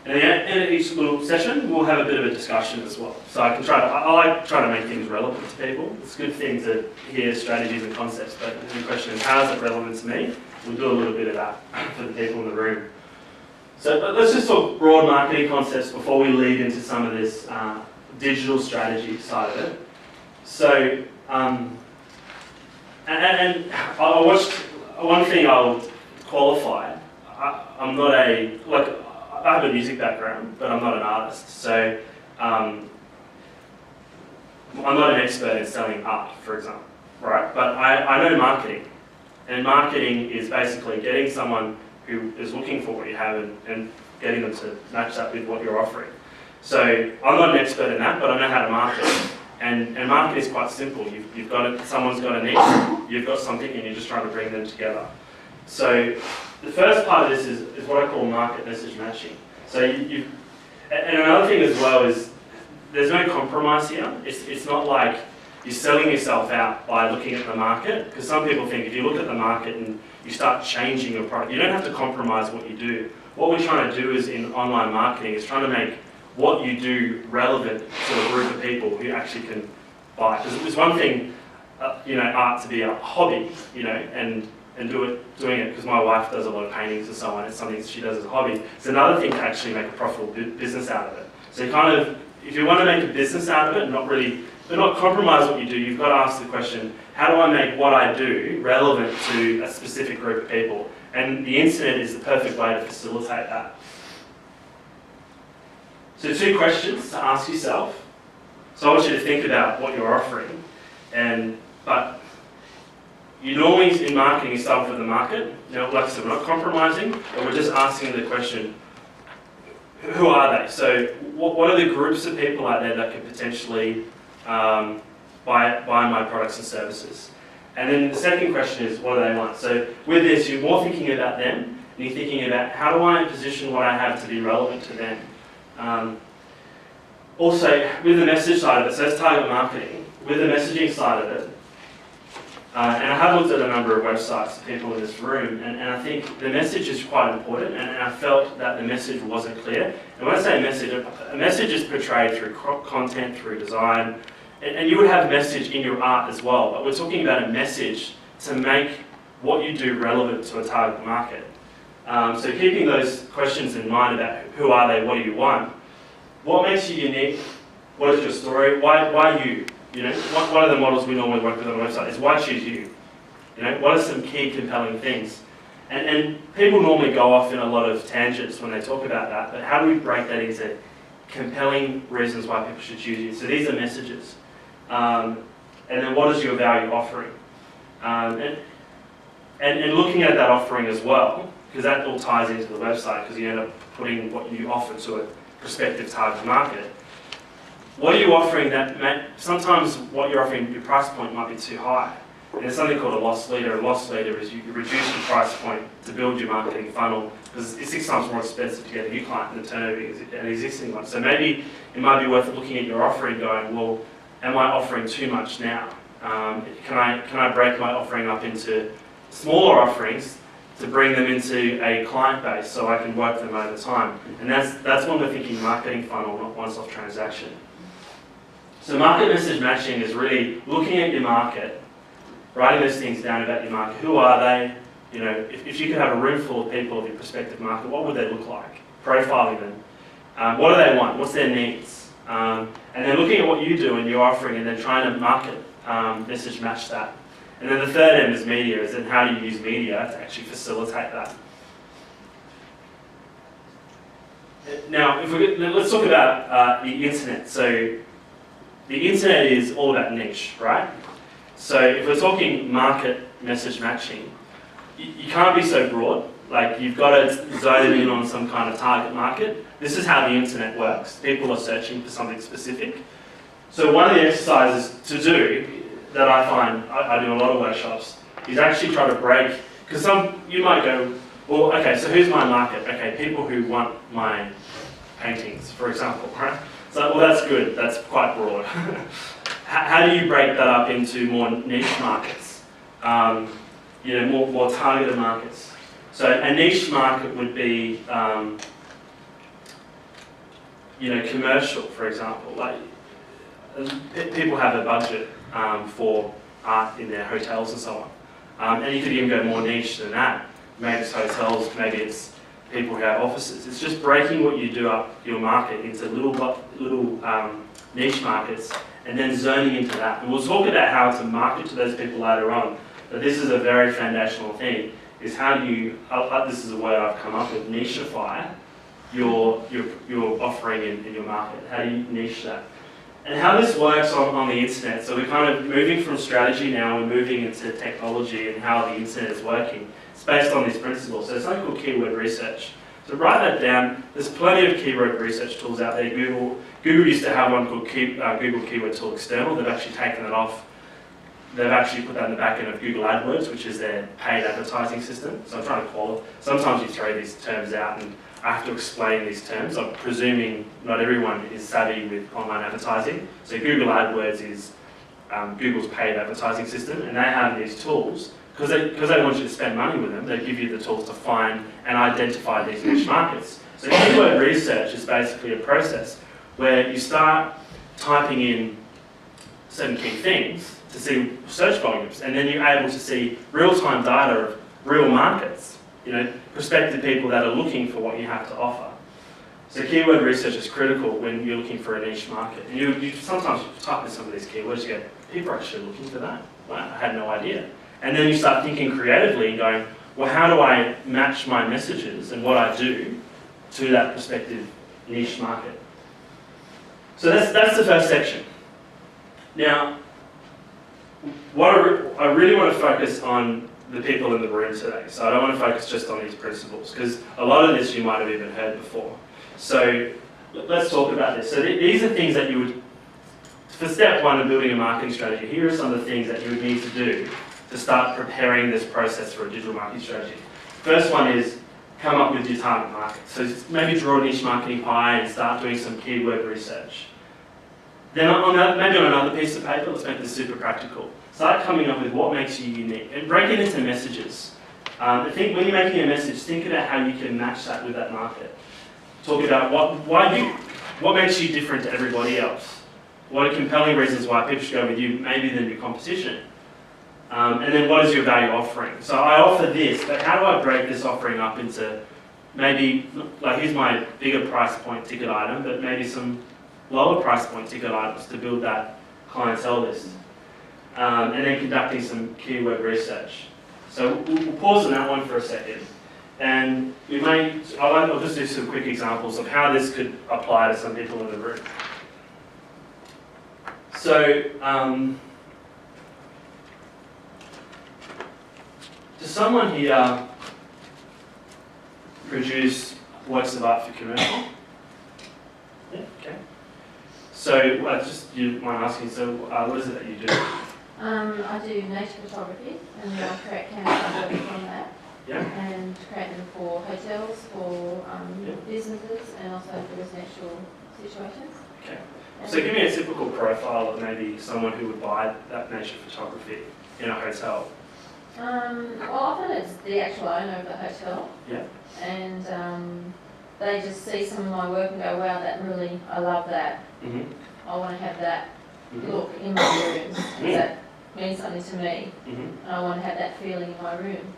And at the end of each little session, we'll have a bit of a discussion as well. So I like trying to make things relevant to people. It's a good thing to hear strategies and concepts, but the question is, how is it relevant to me? We'll do a little bit of that for the people in the room. So let's just talk broad marketing concepts before we lead into some of this digital strategy side of it. So, and I watched, one thing I'll qualify, I'm not I have a music background, but I'm not an artist. So I'm not an expert in selling art, for example, right? But I know marketing. And marketing is basically getting someone who is looking for what you have and getting them to match that with what you're offering. So I'm not an expert in that, but I know how to market. And market is quite simple. You've got it, someone's got a niche, you've got something, and you're just trying to bring them together. So the first part of this is what I call market message matching. So and another thing as well is there's no compromise here. It's not like you're selling yourself out by looking at the market, because some people think if you look at the market and you start changing your product, you don't have to compromise what you do. What we're trying to do is in online marketing is trying to make what you do relevant to a group of people who actually can buy. Because it's one thing, art to be a hobby, and doing it because my wife does a lot of paintings and so on. It's something she does as a hobby. It's another thing to actually make a profitable business out of it. So if you want to make a business out of it, but not compromise what you do, you've got to ask the question, how do I make what I do relevant to a specific group of people? And the internet is the perfect way to facilitate that. So 2 questions to ask yourself. So I want you to think about what you're offering, but you normally in marketing you start with the market. Like I said, we're not compromising, but we're just asking the question, who are they? So what are the groups of people out there that could potentially buy my products and services? And then the second question is, what do they want? So with this, you're more thinking about them, and you're thinking about how do I position what I have to be relevant to them. Also, with the message side of it, so that's target marketing. With the messaging side of it, and I have looked at a number of websites of people in this room, and I think the message is quite important, and I felt that the message wasn't clear. And when I say a message is portrayed through content, through design, and you would have a message in your art as well, but we're talking about a message to make what you do relevant to a target market. So keeping those questions in mind about who are they, what do you want, what makes you unique, what is your story, why you? One of the models we normally work with on the website is why choose you? What are some key compelling things? And people normally go off in a lot of tangents when they talk about that, but how do we break that into compelling reasons why people should choose you? So these are messages. And then what is your value offering? And looking at that offering as well, because that all ties into the website, because you end up putting what you offer to a prospective target market. What are you offering sometimes what you're offering, your price point might be too high. And there's something called a loss leader. A loss leader is you reduce your price point to build your marketing funnel, because it's 6 times more expensive to get a new client than to turn over an existing one. So maybe it might be worth looking at your offering going, well, am I offering too much now? Can I break my offering up into smaller offerings to bring them into a client base so I can work them over time? And that's when we're thinking marketing funnel, not once-off transaction. So market message matching is really looking at your market, writing those things down about your market. Who are they? If you could have a room full of people of your prospective market, what would they look like? Profiling them. What do they want? What's their needs? And then looking at what you do and your offering, and then trying to market message match that. And then the third end is media, is then how do you use media to actually facilitate that? Now, let's talk about the internet. So the internet is all about niche, right? So if we're talking market message matching, you can't be so broad. Like, you've got to zone in on some kind of target market. This is how the internet works. People are searching for something specific. So one of the exercises to do that I find, I do a lot of workshops, is actually try to break, because you might go, well, okay, so who's my market? Okay, people who want my paintings, for example, right? So, well, that's good, that's quite broad. How do you break that up into more niche markets? More targeted markets. So a niche market would be commercial, for example. Like people have a budget for art in their hotels and so on, and you could even go more niche than that. Maybe it's hotels, maybe it's people who have offices. It's just breaking what you do up your market into little niche markets, and then zoning into that. And we'll talk about how to market to those people later on. But this is a very foundational thing: is how do you? This is a word I've come up with: nicheify your offering in your market. How do you niche that? And how this works on the internet. So we're kind of moving from strategy now. We're moving into technology and how the internet is working. It's based on these principles. So it's something called keyword research. So write that down. There's plenty of keyword research tools out there. Google used to have one called Google Keyword Tool External. They've actually taken it off. They've actually put that in the back end of Google AdWords, which is their paid advertising system. So I'm trying to qualify. Sometimes you throw these terms out and I have to explain these terms. I'm presuming not everyone is savvy with online advertising. So Google AdWords is Google's paid advertising system, and they have these tools. Because they want you to spend money with them, they give you the tools to find and identify these niche markets. So keyword research is basically a process where you start typing in certain key things to see search volumes, and then you're able to see real-time data of real markets, prospective people that are looking for what you have to offer. So keyword research is critical when you're looking for a niche market. And you sometimes type in some of these keywords, you go, people are actually looking for that? Wow, I had no idea. And then you start thinking creatively and going, well, how do I match my messages and what I do to that prospective niche market? So that's the first section. Now, what I really want to focus on the people in the room today. So I don't want to focus just on these principles, because a lot of this you might have even heard before. So let's talk about this. So these are things that you would, for step one of building a marketing strategy, here are some of the things that you would need to do to start preparing this process for a digital marketing strategy. First one is come up with your target market. So maybe draw a niche marketing pie and start doing some keyword research. Then maybe on another piece of paper, let's make this super practical. Start coming up with what makes you unique and break it into messages. I think when you're making a message, think about how you can match that with that market. Talk about what makes you different to everybody else. What are compelling reasons why people should go with you, maybe than your competition. And then what is your value offering? So I offer this, but how do I break this offering up into maybe, like here's my bigger price point ticket item, but maybe some lower price point ticket items to build that clientele list. And then conducting some keyword research. So we'll pause on that one for a second. And I'll just do some quick examples of how this could apply to some people in the room. So, does someone here produce works of art for commercial? Yeah, okay. So, you mind asking, so what is it that you do? I do nature photography, and then I create canvas from that. Yeah. And create them for hotels, for businesses, and also for residential situations. Okay. So give me a typical profile of maybe someone who would buy that nature photography in a hotel. Well, often it's the actual owner of the hotel. Yeah. And they just see some of my work and go, wow, I love that. Mm-hmm. I want to have that Mm-hmm. look in my rooms. That means something to me. Mm-hmm. And I want to have that feeling in my room.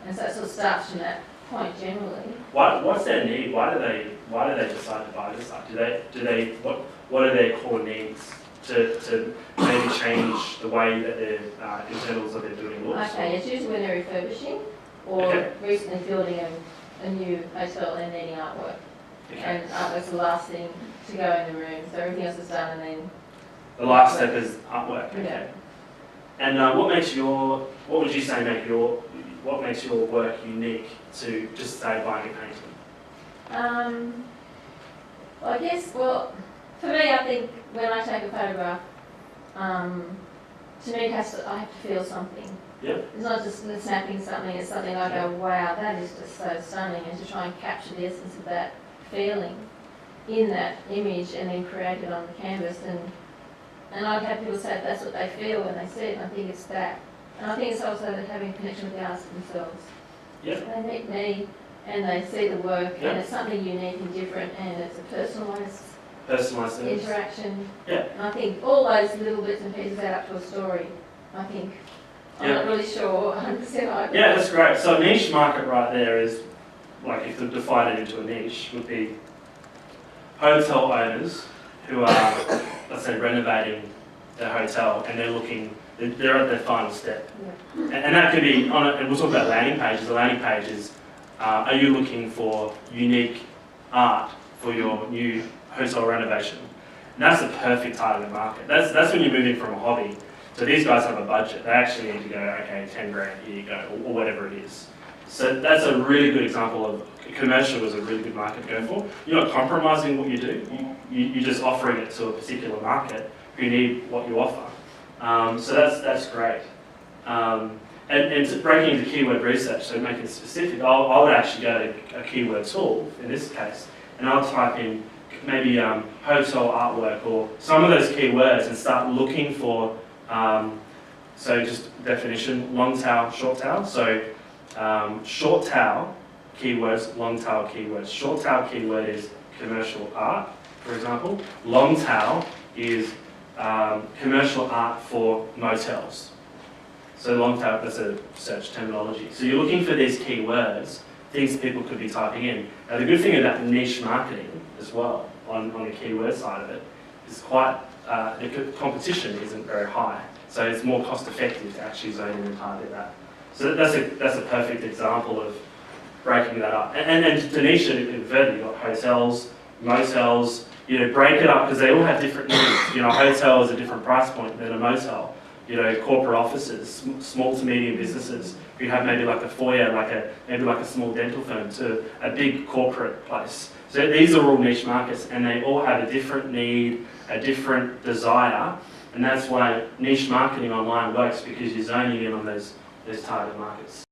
And so it sort of starts from that point generally. What's their need? Why do they decide to buy this stuff? What are their core needs to maybe change the way that their internals of their building looks? Okay, it's usually when they're refurbishing or recently building a new hotel and needing artwork. Okay. And artwork's the last thing to go in the room, so everything else is done and then... The last step is artwork. Okay. Yeah. And what would you say what makes your work unique to just say buying a painting? Well, I guess, for me, I think when I take a photograph, to me I have to feel something. Yep. It's not just snapping something, it's something I go, wow, that is just so stunning, and to try and capture the essence of that feeling in that image and then create it on the canvas. And I've had people say that's what they feel when they see it, and I think it's that. And I think it's also having a connection with the artists themselves. Yep. They meet me, and they see the work, Yeah. and it's something unique and different, and it's a personalised Personalised service. interaction. Yeah. And I think all those little bits and pieces add up to a story, I think. I'm Yeah. not really sure 100% I agree. Yeah, that's great. So a niche market right there is, like if to define it into a niche, would be hotel owners who are, let's say, renovating their hotel and they're at their final step. And that could be, and we'll talk about landing pages. The landing page is, are you looking for unique art for your new hotel renovation? And that's the perfect target market. That's when you're moving from a hobby. So these guys have a budget. They actually need to go, okay, 10 grand, here you go, or whatever it is. So that's a really good example of, commercial is a really good market to go for. You're not compromising what you do, you're just offering it to a particular market who need what you offer. So that's great. And breaking into keyword research, so making it specific, I would actually go to a keyword tool, in this case, and I'll type in maybe hotel artwork or some of those keywords and start looking for, so just definition, long tail, short tail. So short tail keywords, long tail keywords. Short tail keyword is commercial art, for example. Long tail is commercial art for motels. So long tail, that's a search terminology. So you're looking for these keywords, things people could be typing in. Now the good thing about niche marketing as well, on the keyword side of it, is quite, the competition isn't very high. So it's more cost effective to actually zone in and target that. So that's a perfect example of breaking that up. And to niche it further, you've got hotels, motels, break it up because they all have different needs. A hotel is a different price point than a motel. Corporate offices, small to medium businesses who have maybe like a foyer, maybe like a small dental firm, to a big corporate place. So these are all niche markets, and they all have a different need, a different desire, and that's why niche marketing online works, because you're zoning in on those target markets.